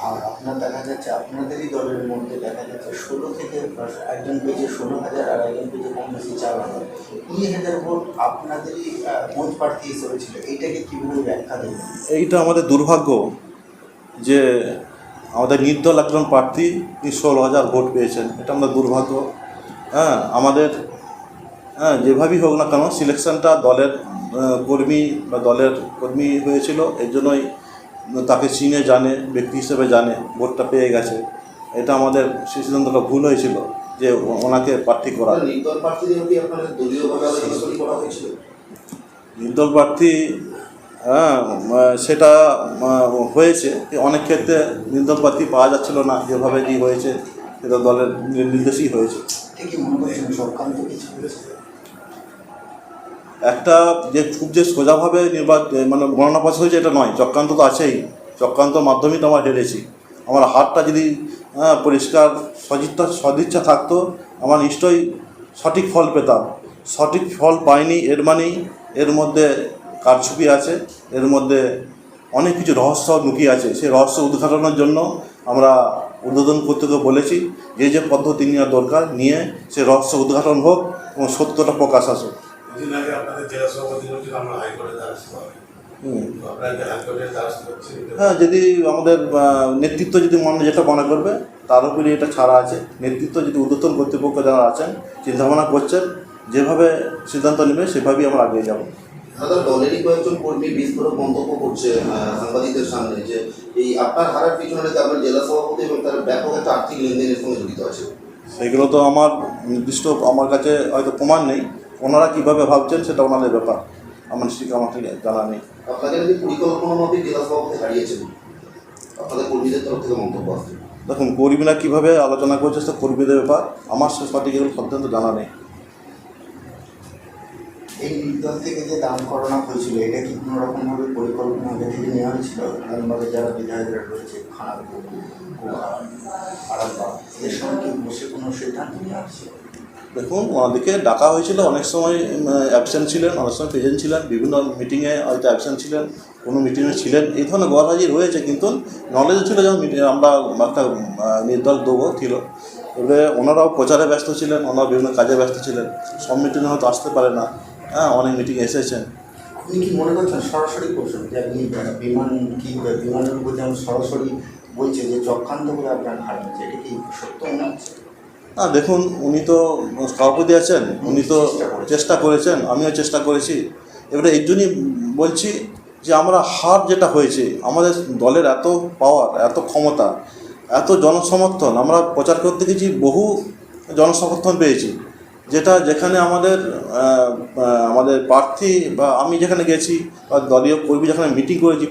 আর আপনার দেখা যাচ্ছে আপনাদেরই দলের মধ্যে দেখা যাচ্ছে 16 থেকে একজন পেয়েছে 16,000 আর একজন পেয়েছে কম বেশি 4,000। 2,000 ভোট আপনাদেরই মঞ্চ প্রার্থী হিসেবে ছিল, এইটাকে কীভাবে ব্যাখ্যা দেবেন? এইটা আমাদের দুর্ভাগ্য যে আমাদের নির্দল একজন প্রার্থী 16,000 ভোট পেয়েছেন, এটা আমাদের দুর্ভাগ্য। আমাদের যেভাবেই হোক না কেন সিলেকশনটা দলের কর্মী বা দলের কর্মী হয়েছিল, এই জন্যই তাকে চিনে জানে, ব্যক্তি হিসেবে জানে, ভোটটা পেয়ে গেছে। এটা আমাদের সিদ্ধান্তটা ভুল হয়েছিল যে ওনাকে প্রার্থী করা। নির্দল প্রার্থীদের কি আপনাদের দলীয়ভাবে আলোচনা করা হয়েছিল? নির্দল প্রার্থী সেটা হয়েছে, অনেক ক্ষেত্রে নির্দল প্রার্থী পাওয়া যাচ্ছিল না, যেভাবে যে হয়েছে সেটা দলের নির্দেশই হয়েছে। কি মনে করছেন চক্রান্ত কিছু হয়েছে? একটা যে সোজাভাবে মানে গণনা পাস হয়েছে এটা নয়, চক্রান্ত তো আছেই। চক্রান্তর মাধ্যমেই তো আমরা হেরেছি। আমার হাতটা যদি পরিষ্কার সদিচ্ছা থাকতো, আমার নিশ্চয়ই সঠিক ফল পেতাম। সঠিক ফল পাইনি, এর মানেই এর মধ্যে কারচুপি আছে, এর মধ্যে অনেক কিছু রহস্য লুকিয়ে আছে। সেই রহস্য উদ্ঘাটনের জন্য আমরা উদ্বোধন কর্তৃপক্ষকে বলেছি যে পদ্ধতি নেওয়া দরকার নিয়ে সে রহস্য উদ্ঘাটন হোক এবং সত্যটা প্রকাশ আসুক। যদি আমাদের নেতৃত্ব যদি যেটা মনে করবে তার উপরে এটা ছাড়া আছে। নেতৃত্ব যদি ঊর্ধ্বতন কর্তৃপক্ষ যারা আছেন চিন্তাভাবনা করছেন, যেভাবে সিদ্ধান্ত নেবে সেভাবেই আমরা এগিয়ে যাব। দলেরই কয়েকজন কর্মী বিস্ফোরক মন্তব্য করছে সাংবাদিকদের সামনে যে এই আপনার হারার পিছনে আপনার জেলা সভাপতি এবং তার ব্যাপক একটা আর্থিক লেনদেনের সঙ্গে জড়িত আছে। সেগুলো তো আমার নির্দিষ্ট আমার কাছে হয়তো প্রমাণ নেই। ওনারা কীভাবে ভাবছেন সেটা ওনাদের ব্যাপার, আমার আমাকে জানা নেই। আপনাদের যদি পরিকল্পনা মতে জেলা সভাপতি হারিয়েছেন, আপনাদের কর্মীদের তরফ থেকে মন্তব্য আসছে। দেখুন, কর্মীরা কীভাবে আলোচনা করছে সেটা কর্মীদের ব্যাপার, আমার সঠিক এগুলো সিদ্ধান্ত জানা নেই। এই নির্দল থেকে যে দান করানো হয়েছিল, এটা কি কোনো রকমভাবে পরিকল্পনা আগে থেকে নেওয়া হয়েছিল? আরামবাগে যারা বিধায়করা রয়েছে, খানাপুর, আরামবাগ, এদের সঙ্গে কি বসে কোনো সিদ্ধান্ত নেওয়া হয়েছিল? দেখুন, ওনাদেরকে ডাকা হয়েছিল, অনেক সময় অ্যাবসেন্ট ছিলেন, অনেক সময় প্রেজেন্ট ছিলেন, বিভিন্ন মিটিংয়ে হয়তো অ্যাবসেন্ট ছিলেন, কোনো মিটিংয়ে ছিলেন, এই ধরনের গড়হাজির হয়েছে। কিন্তু নলেজও ছিল যেমন আমরা একটা নির্দল দেবো ছিল। এবারে ওনারাও প্রচারে ব্যস্ত ছিলেন, ওনারা বিভিন্ন কাজে ব্যস্ত ছিলেন, সব মিটিংয়ে হয়তো আসতে পারে না। অনেক মিটিংয়ে এসেছেন। আপনি কি মনে করছেন সরাসরি করছেন যে আপনি বিমানের উপর যেমন সরাসরি বলছে যে চক্রান্ত করে আপনার হারিয়েছে, এটা কি সত্য মনে হচ্ছে? দেখুন, উনি তো সভাপতি আছেন, উনি তো চেষ্টা করেছেন, আমিও চেষ্টা করেছি। এবারে এই জন্যই বলছি যে আমরা হার যেটা হয়েছে, আমাদের দলের এত পাওয়ার, এত ক্ষমতা, এত জনসমর্থন, আমরা প্রচার করতে গেছি, বহু জনসমর্থন পেয়েছি। যেখানে আমাদের প্রার্থী বা আমি যেখানে গেছি বা দলীয় কর্মী যেখানে মিটিং করেছি,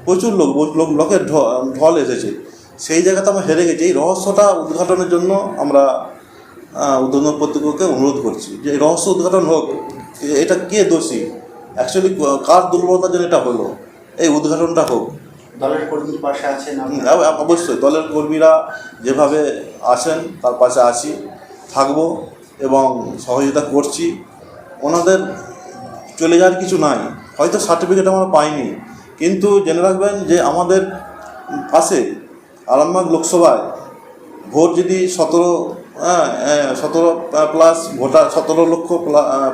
প্রচুর লোকের ঢল এসেছে। সেই জায়গাতে আমরা হেরে গেছি। এই রহস্যটা উদ্ঘাটনের জন্য আমরা ঊর্ধ্বতন কর্তৃপক্ষকে অনুরোধ করছি যে এই রহস্য উদ্ঘাটন হোক। এটা কে দোষী, অ্যাকচুয়ালি কার দুর্বলতার জন্য এটা হলো, এই উদ্ঘাটনটা হোক। দলের কর্মীর পাশে আছেন? অবশ্যই দলের কর্মীরা যেভাবে আছেন তার পাশে আছি, থাকবো এবং সহযোগিতা করছি। ওনাদের চলে যাওয়ার কিছু নাই, হয়তো সার্টিফিকেট আমরা পাইনি, কিন্তু জেনে রাখবেন যে আমাদের পাশে আরামবাগ লোকসভায় ভোট যদি 17 প্লাস ভোটার, 17 লক্ষ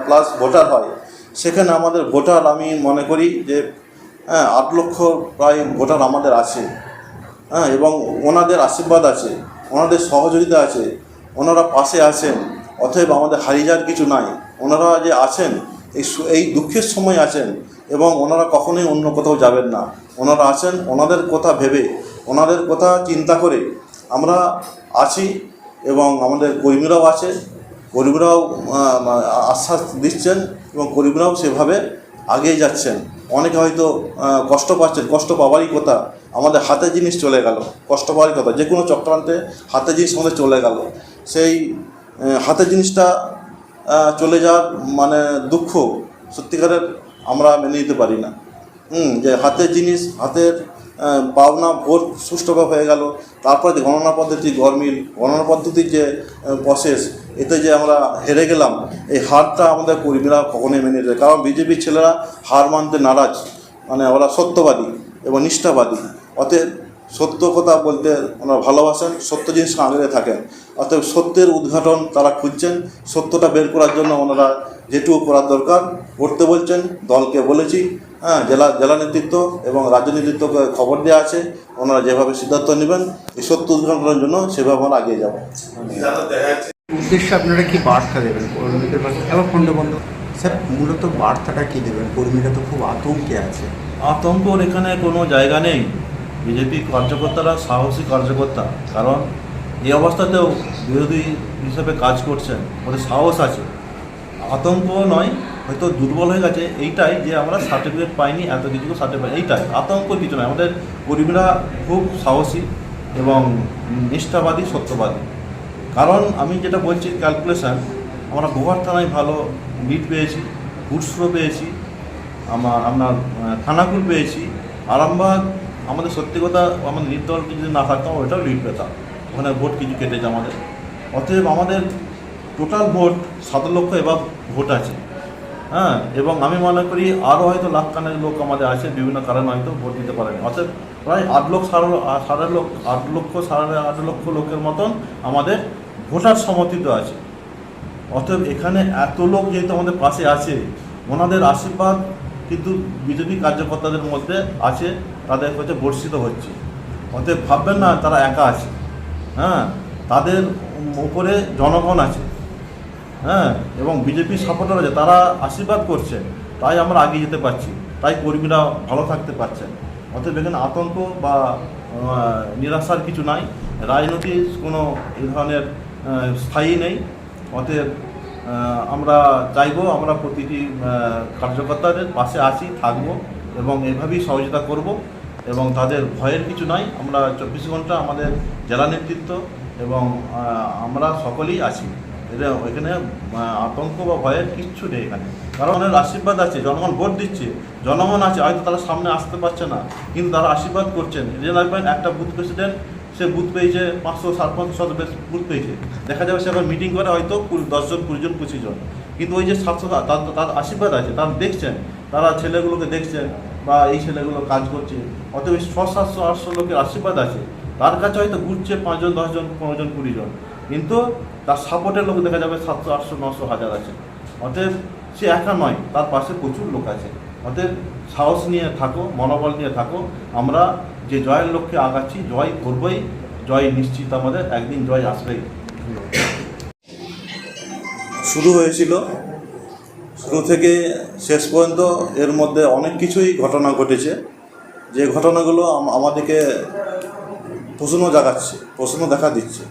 প্লাস ভোটার হয়, সেখানে আমাদের ভোটার আমি মনে করি যে 8 লক্ষ প্রায় ভোটার আমাদের আছে। এবং ওনাদের আশীর্বাদ আছে, ওনাদের সহযোগিতা আছে, ওনারা পাশে আছেন। অতএব আমাদের হারিয়ে যাওয়ার কিছু নাই। ওনারা যে আছেন এই দুঃখের সময় আছেন এবং ওনারা কখনোই অন্য কোথাও যাবেন না। ওনারা আছেন, ওনাদের কথা ভেবে, ওনাদের কথা চিন্তা করে আমরা আছি এবং আমাদের কর্মীরাও আছে। কর্মীরাও আশ্বাস দিচ্ছেন এবং কর্মীরাও সেভাবে আগিয়ে যাচ্ছেন। অনেকে হয়তো কষ্ট পাচ্ছেন, কষ্ট পাওয়ারই কথা, আমাদের হাতে জিনিস চলে গেল, কষ্ট পাওয়ারই কথা। যে কোনো চক্রান্তে হাতে জিনিস আমাদের চলে গেল, সেই হাতে জিনিসটা চলে যাওয়ার মানে দুঃখ সত্যিকারের আমরা মেনে নিতে পারি না। যে হাতের জিনিস, হাতের পাওনা ভোট সুষ্ঠুভাবে হয়ে গেল, তারপরে যে গণনা পদ্ধতির যে প্রসেস, এতে যে আমরা হেরে গেলাম, এই হারটা আমাদের কর্মীরা কখনোই মেনে নিতে। কারণ বিজেপির ছেলেরা হার মানতে নারাজ, মানে ওরা সত্যবাদী এবং নিষ্ঠাবাদী। অতএব সত্য কথা বলতে ওনারা ভালোবাসেন, সত্য জিনিস আগ্রহে থাকেন। অতএব সত্যের উদ্ঘাটন তারা খুঁজছেন, সত্যটা বের করার জন্য ওনারা যেটুকু করার দরকার করতে বলছেন। দলকে বলেছি, জেলা নেতৃত্ব এবং রাজ্য নেতৃত্বকে খবর দেওয়া আছে, ওনারা যেভাবে সিদ্ধান্ত নেবেন এই সত্য উদ্ঘাটনের জন্য সেভাবে আমরা এগিয়ে যাব। উদ্দেশ্যে আপনারা কি বার্তা দেবেন কর্মীদের পাশে এবং খণ্ডবন্ধ? স্যার, মূলত বার্তাটা কি দেবেন? কর্মীরা তো খুব আতঙ্কে আছে। আতঙ্কর এখানে কোনো জায়গা নেই। বিজেপি কার্যকর্তারা সাহসী কার্যকর্তা, কারণ এই অবস্থাতেও বিরোধী হিসেবে কাজ করছেন, ওদের সাহস আছে। আতঙ্ক নয়, হয়তো দুর্বল হয়ে গেছে এইটাই যে আমরা সার্টিফিকেট পাইনি, এত কিছু সার্টিফিকেট, এইটাই আতঙ্ক, কিছু নয়। আমাদের কর্মীরা খুব সাহসী এবং নিষ্ঠাবাদী, সত্যবাদী। কারণ আমি যেটা বলছি ক্যালকুলেশান, আমরা গোহার থানায় ভালো লিড পেয়েছি, ঘুষরো পেয়েছি, আপনার খানাকুল পেয়েছি, আরামবাগ আমাদের সত্যি কথা আমাদের নির্দল যদি না থাকতাম ওইটাও লিড পেতাম, ওখানে ভোট কিছু কেটেছে আমাদের। অতএব আমাদের টোটাল ভোট 7 লক্ষ এবার ভোট আছে, এবং আমি মনে করি আরও হয়তো লাখখানেক লোক আমাদের আছে, বিভিন্ন কারণে হয়তো ভোট দিতে পারেনি। অতএব প্রায় 8 লক্ষ লোকের মতন আমাদের ভোটার সমর্থিত আছে। অতএব এখানে এত লোক যেহেতু আমাদের পাশে আছে, ওনাদের আশীর্বাদ কিন্তু বিজেপি কার্যকর্তাদের মধ্যে আছে, তাদের কাছে বর্ষিত হচ্ছে। অতএব ভাববেন না তারা একা আছে, তাদের উপরে জনগণ আছে, এবং বিজেপি সাপোর্টার আছে, তারা আশীর্বাদ করছে, তাই আমরা এগিয়ে যেতে পারছি, তাই কর্মীরা ভালো থাকতে পারছেন। অতএব এখানে আতঙ্ক বা নিরাশার কিছু নাই, রাজনৈতিক কোনো এই ধরনের স্থায়ী নেই। অতএব আমরা চাইবো আমরা প্রতিটি কার্যকর্তাদের পাশে আছি, থাকবো এবং এভাবেই সহযোগিতা করব, এবং তাদের ভয়ের কিছু নাই। আমরা 24 ঘন্টা আমাদের জেলা নেতৃত্ব এবং আমরা সকলেই আছি, এখানে আতঙ্ক বা ভয়ের কিচ্ছু নেই এখানে। কারণ ওনার আশীর্বাদ আছে, জনগণ ভোট দিচ্ছে, জনগণ আছে, হয়তো তারা সামনে আসতে পারছে না, কিন্তু তারা আশীর্বাদ করছেন। যে রাখবেন একটা বুথ প্রেসিডেন্ট, সে বুথ পেয়েছে 500-500 বুথ পেয়েছে, দেখা যাবে সে আবার মিটিং করে হয়তো 10 জন 20 জন 25 জন, কিন্তু ওই যে 700 তার আশীর্বাদ আছে, তারা দেখছেন, তারা ছেলেগুলোকে দেখছেন বা এই ছেলেগুলো কাজ করছে। অতএব 600-700-800 লোকের আশীর্বাদ আছে, তার কাছে হয়তো ঘুরছে 5 জন 10 জন 15 জন 20 জন, কিন্তু তার সাপোর্টের লোক দেখা যাবে 700 800 900 1000 আছে। অতএব সে একা নয়, তার পাশে প্রচুর লোক আছে। অতএব সাহস নিয়ে থাকো, মনোবল নিয়ে থাকো, আমরা যে জয়ের লক্ষ্যে আগাচ্ছি, জয় করবই, জয় নিশ্চিত, আমাদের একদিন জয় আসবেই। শুরু হয়েছিল, শুরু থেকে শেষ পর্যন্ত এর মধ্যে অনেক কিছুই ঘটনা ঘটেছে, যে ঘটনাগুলো আমাদেরকে প্রশ্ন জাগাচ্ছে, প্রশ্ন দেখা দিচ্ছে।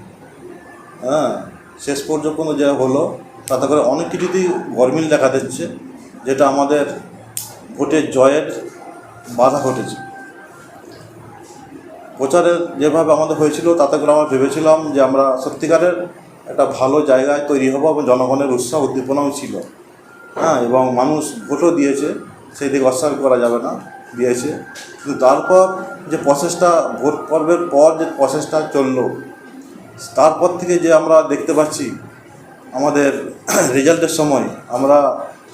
শেষ পর্যন্ত যে হলো তাতে করে অনেক কিছুতেই গরমিল দেখা দিচ্ছে, যেটা আমাদের ভোটের জয়ের বাধা ঘটেছে। প্রচারের যেভাবে আমাদের হয়েছিল তাতে করে আমরা ভেবেছিলাম যে আমরা সত্যিকারের একটা ভালো জায়গায় তৈরি হবো এবং জনগণের উৎসাহ উদ্দীপনাও ছিল, এবং মানুষ ভোটও দিয়েছে, সেই দিকে অস্বীকার করা যাবে না, দিয়েছে। কিন্তু তারপর যে প্রসেসটা, ভোট পর্বের পর যে প্রসেসটা চললো, তারপর থেকে যে আমরা দেখতে পাচ্ছি আমাদের রেজাল্টের সময় আমরা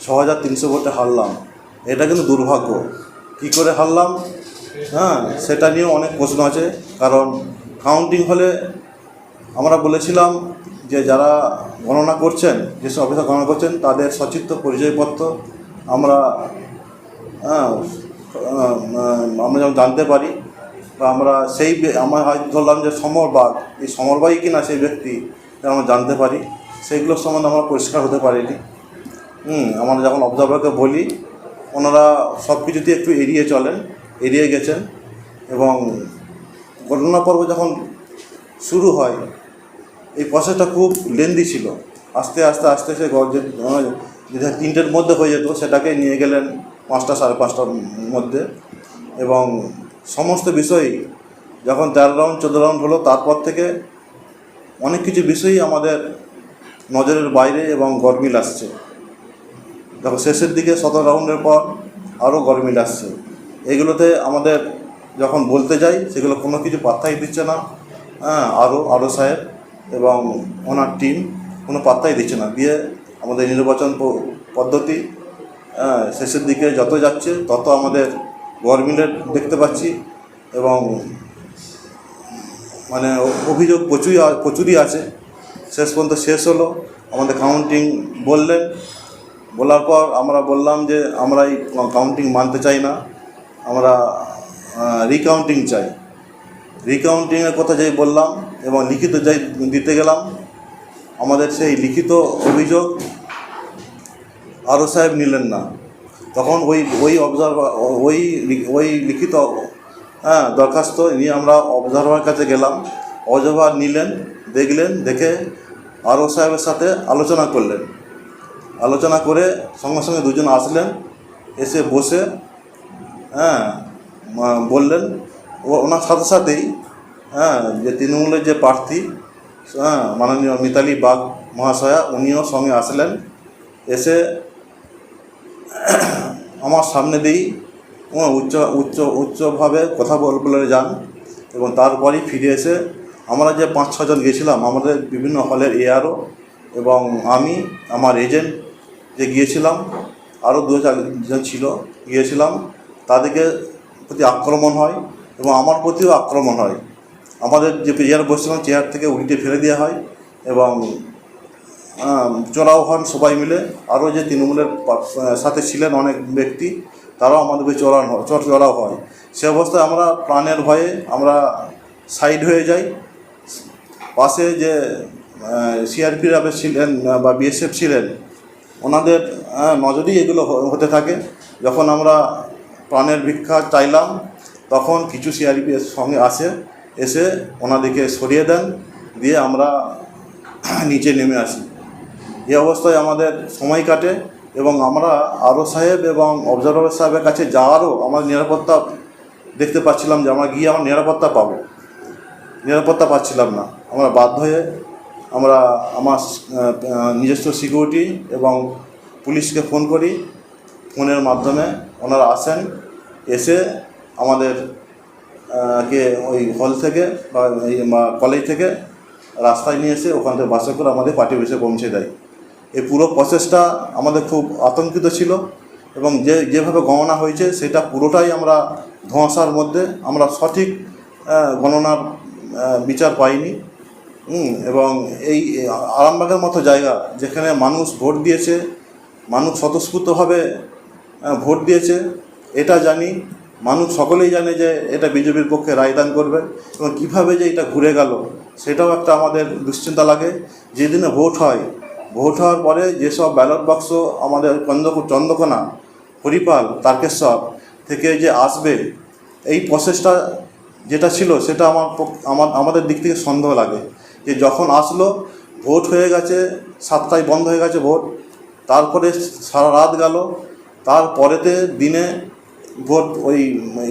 6300 ভোটে হারলাম, এটা কিন্তু দুর্ভাগ্য। কী করে হারলাম, সেটা নিয়েও অনেক প্রশ্ন আছে। কারণ কাউন্টিং হলে আমরা বলেছিলাম যে যারা গণনা করছেন, যেসব অফিসার গণনা করছেন, তাদের সচিত্র পরিচয়পত্র আমরা যেমন জানতে পারি, বা আমরা আমরা হয়তো ধরলাম যে সমরবাগ, এই সমরবাগই কিনা সেই ব্যক্তি আমরা জানতে পারি, সেইগুলোর সম্বন্ধে আমরা পরিষ্কার হতে পারিনি। আমরা যখন অবজারভারকে বলি, ওনারা সব কিছুতে একটু এড়িয়ে গেছেন, এবং ঘটনা পর্ব যখন শুরু হয় এই প্রসেসটা খুব লেন্দি ছিল। আস্তে আস্তে আস্তে সে যেটা 3টের মধ্যে হয়ে যেত সেটাকে নিয়ে গেলেন 5টা 5:30টার মধ্যে, এবং সমস্ত বিষয়ই যখন 13 রাউন্ড 14 রাউন্ড হলো, তারপর থেকে অনেক কিছু বিষয়ই আমাদের নজরের বাইরে এবং গরমিল আসছে। দেখো শেষের দিকে 17 রাউন্ডের পর আরও গরমিল আসছে। এগুলোতে আমাদের যখন বলতে যাই সেগুলো কোনো কিছু পাত্তাই দিচ্ছে না, আরও সাহেব এবং ওনার টিম কোনো পাত্তাই দিচ্ছে না, দিয়ে আমাদের নির্বাচন পদ্ধতি শেষের দিকে যত যাচ্ছে তত আমাদের গরমিলের দেখতে পাচ্ছি, এবং মানে অভিযোগ প্রচুরই আছে। শেষ পর্যন্ত শেষ হলো, আমাদের কাউন্টিং বললেন, বলার পর আমরা বললাম যে আমরা এই কাউন্টিং মানতে চাই না, আমরা রিকাউন্টিং চাই। রিকাউন্টিংয়ের কথা যেই বললাম এবং লিখিত যাই দিতে গেলাম, আমাদের সেই লিখিত অভিযোগ আরও সাহেব নিলেন না। তখন ওই লিখিত দরখাস্ত নিয়ে আমরা অবজারভার কাছে গেলাম। অবজারভার নিলেন, দেখলেন, দেখে আরও সাহেবের সাথে আলোচনা করলেন। আলোচনা করে সঙ্গে সঙ্গে দুজন আসলেন, এসে বসে বললেন ওনার সাথে সাথেই যে তৃণমূলের যে প্রার্থী মাননীয় মিতালি বাগ মহাশয়া, উনিও সঙ্গে আসলেন। এসে আমার সামনে দিয়েই উচ্চভাবে কথা বলে যান এবং তারপরেই ফিরে এসে আমরা যে 5-6 জন গিয়েছিলাম, আমাদের বিভিন্ন হলের এআরও এবং আমি, আমার এজেন্ট যে গিয়েছিলাম, আরও 2-4 জন ছিল গিয়েছিলাম, তাদেরকে প্রতি আক্রমণ হয় এবং আমার প্রতিও আক্রমণ হয়। আমাদের যে চেয়ার বসছিলাম, চেয়ার থেকে উল্টে ফেলে দেওয়া হয় এবং চড়াও হন সবাই মিলে। আরও যে তৃণমূলের সাথে ছিলেন অনেক ব্যক্তি, তারাও আমাদেরকে চড়াও হয়। সে অবস্থায় আমরা প্রাণের ভয়ে আমরা সাইড হয়ে যাই। পাশে যে সিআরপিরা ছিলেন বা বিএসএফ ছিলেন, ওনাদের নজরেই এগুলো হতে থাকে। যখন আমরা প্রাণের ভিক্ষা চাইলাম, তখন কিছু সিআরপি সঙ্গে এসে ওনাদেরকে সরিয়ে দেন, দিয়ে আমরা নিচে নেমে আসি। এই অবস্থায় আমাদের সময় কাটে এবং আমরা আরও সাহেব এবং অবজারভার সাহেবের কাছে যাওয়ারও আমাদের নিরাপত্তা দেখতে পাচ্ছিলাম যে আমরা গিয়ে আমার নিরাপত্তা পাচ্ছিলাম না। আমরা বাধ্য হয়ে আমার নিজস্ব সিকিউরিটি এবং পুলিশকে ফোন করি। ফোনের মাধ্যমে ওনারা আসেন, এসে আমাদের কে ওই হল থেকে বা কলেজ থেকে রাস্তায় নিয়ে এসে ওখান থেকে বাসে করে আমাদের পার্টি অফিসে পৌঁছে দেয়। এই পুরো প্রসেসটা আমাদের খুব আতঙ্কিত ছিল এবং যেভাবে গণনা হয়েছে সেটা পুরোটাই আমরা ধোঁয়াশার মধ্যে, আমরা সঠিক গণনার বিচার পাইনি। এবং এই আরামবাগের মতো জায়গা, যেখানে মানুষ ভোট দিয়েছে, মানুষ স্বতঃস্ফূর্তভাবে ভোট দিয়েছে, এটা জানি, মানুষ সকলেই জানে যে এটা বিজেপির পক্ষে রায়দান করবে এবং কীভাবে যে এটা ঘুরে গেল সেটাও একটা আমাদের দুশ্চিন্তা লাগে। যেদিনে ভোট হওয়ার পরে যেসব ব্যালট বাক্স আমাদের চন্দ্রকোনা, হরিপাল, তারকেশ্বর থেকে যে আসবে, এই প্রসেসটা যেটা ছিল সেটা আমাদের দিক থেকে সন্দেহ লাগে যে যখন আসলো, ভোট হয়ে গেছে, 7টায় বন্ধ হয়ে গেছে ভোট, তারপরে সারা রাত গেল, তারপরেতে দিনে ভোট ওই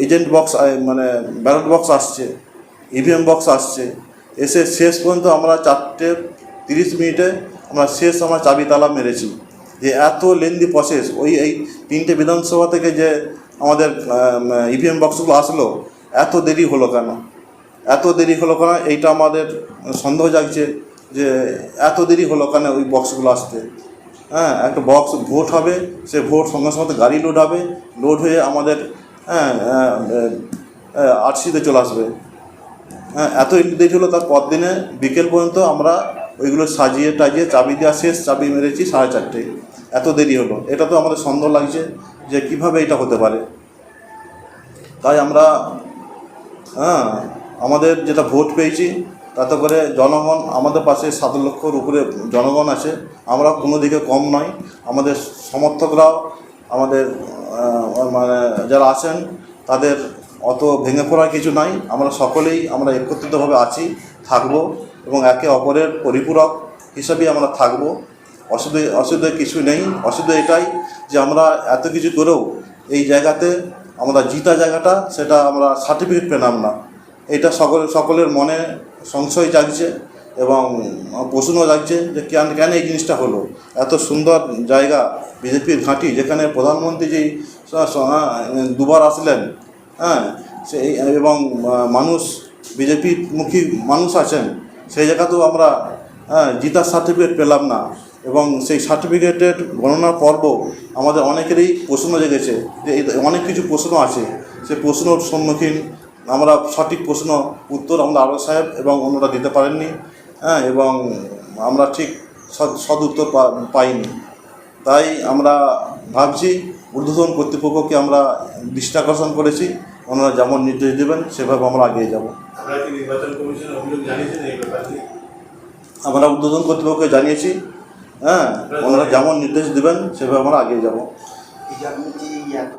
এজেন্ট বক্স মানে ব্যালট বক্স আসছে, ইভিএম বক্স আসছে, এসে শেষ পর্যন্ত আমরা 4:30 আমরা চাবি তালা মেরেছি। যে এত লেন্দি প্রসেস, এই 3টে বিধানসভা থেকে যে আমাদের ইভিএম বক্সগুলো আসলো, এত দেরি হলো কেন, এইটা আমাদের সন্দেহ জাগছে যে এত দেরি হলো কেন ওই বক্সগুলো আসতে। একটা বক্স ভোট হবে, সে ভোট সঙ্গে সঙ্গে গাড়ি লোড হয়ে আমাদের আরসিতে চলে আসবে। এত দেরি হলো, তার পরদিনে বিকেল পর্যন্ত আমরা ওইগুলো সাজিয়ে টাজিয়ে চাবি দেওয়া শেষ, চাবি মেরেছি 4:30। এত দেরি হলো, এটা তো আমাদের সন্দেহ লাগছে যে কিভাবে এটা হতে পারে। তাই আমরা আমাদের যেটা ভোট পেয়েছি তাতে করে জনগণ আমাদের পাশে 7 লক্ষর উপরে জনগণ আছে, আমরা কোনো দিকে কম নয়। আমাদের সমর্থকরাও আমাদের মানে যারা আছেন তাদের অত ভেঙে পড়ার কিছু নাই। আমরা সকলেই একত্রিতভাবে আছি, থাকবো এবং একে অপরের পরিপূরক হিসাবেই আমরা থাকবো। অসুবিধা কিছু নেই। অসুবিধা এটাই যে আমরা এত কিছু করেও এই জায়গাতে আমরা জিতা জায়গাটা সেটা আমরা সার্টিফিকেট পেলাম না। এটা সকলের মনে সংশয় জাগছে এবং প্রশ্ন জাগছে যে কেন এই জিনিসটা হলো। এত সুন্দর জায়গা, বিজেপির ঘাঁটি, যেখানে প্রধানমন্ত্রী যেই 2বার আসলেন, সেই এবং মানুষ বিজেপির মুখী মানুষ আছেন, সেই জায়গাতেও আমরা জিতার সার্টিফিকেট পেলাম না। এবং সেই সার্টিফিকেটের গণনার পর্ব আমাদের অনেকেরই প্রশ্ন জেগেছে যে অনেক কিছু প্রশ্ন আছে, সেই প্রশ্নর সম্মুখীন আমরা সঠিক প্রশ্ন উত্তর আমরা আরও সাহেব এবং অন্যরা দিতে পারেননি, হ্যাঁ, এবং আমরা ঠিক সদ উত্তর পাইনি। তাই আমরা ভাবছি ঊর্ধ্বতন কর্তৃপক্ষকে আমরা দৃষ্টি আকর্ষণ করেছি, ওনারা যেমন নির্দেশ দেবেন সেভাবে আমরা এগিয়ে যাব। আপনারা কি নির্বাচন কমিশনের অভিযোগ জানিয়েছেন এই ব্যাপারে? আমরা ঊর্ধ্বতন কর্তৃপক্ষকে জানিয়েছি, হ্যাঁ, ওনারা যেমন নির্দেশ দেবেন সেভাবে আমরা এগিয়ে যাব। এই যে আপনি যে